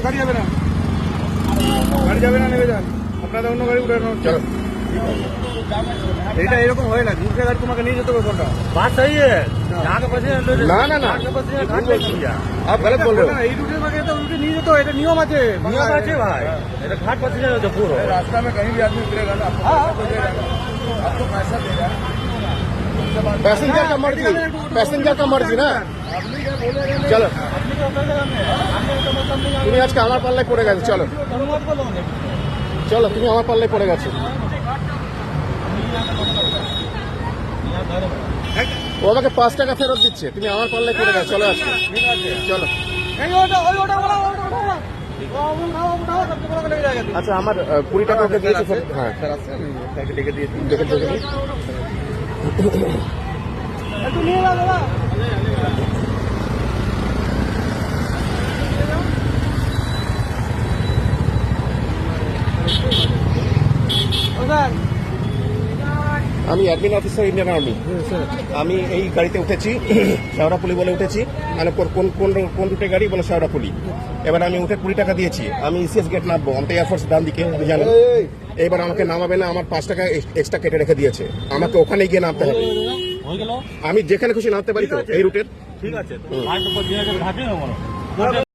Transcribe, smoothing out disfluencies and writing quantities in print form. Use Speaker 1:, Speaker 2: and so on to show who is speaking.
Speaker 1: গাড়ি যাবে না, নেমে যান। আপনাদের অন্য গাড়ি উঠে চলো। এটা এরকম হয় না, दूसरे गाड़ी তোমাকে নিয়ে যেতে হবে কোনটা?
Speaker 2: बात सही है, यहाँ के बच्चे
Speaker 1: না না না,
Speaker 2: घाट पे किया
Speaker 1: आप गलत बोल रहे हो। এই রুটের মাঝে তো রুটে নিয়ে যেতে হয়, এটা নিয়ম আছে।
Speaker 2: नियम अच्छे भाई, ये घाट पर जो पूरा
Speaker 1: रास्ता में कहीं भी आदमी उतरेगा ना, आपको पैसा तो देगा, आपको पैसा देगा। पैसेंजर का मर्जी, पैसेंजर का मर्जी ना। চলো, তুমি আজকে আমার পাল্লায় পড়ে গেছো। চলো চলো, তুমি আমার পাল্লায় পড়ে গেছো। ও আমাকে 5 টাকা ফেরত দিচ্ছে, তুমি আমার পাল্লায় পড়ে গেছো। চলো আজকে, চলো। আচ্ছা, আমার 20 টাকা ওকে দিয়েছি। হ্যাঁ, ডেকে দিয়েছি, দেখে আমি অ্যাডমিন অফিসার, ইন্ডিয়ান আর্মি। আমি এই গাড়িতে উঠেছি, শেওড়াফুলি বলে উঠেছি। মানে কোন কোন রুটে গাড়ি বলে শেওড়াফুলি। এবার আমি উঠে 20 টাকা দিয়েছি। আমি ইসিএস গেট নামবো, আমাদের এয়ারফোর্স ডান দিকে, আপনি জানেন। এবার আমাকে নামাবে না, আমার 5 টাকা এক্সট্রা কেটে রেখে দিয়েছে। আমাকে ওখানে গিয়ে নামতে হবে। আমি যেখানে খুশি নামতে পারি তো এই রুটের।
Speaker 2: ঠিক আছে, ঘাট पर घाटे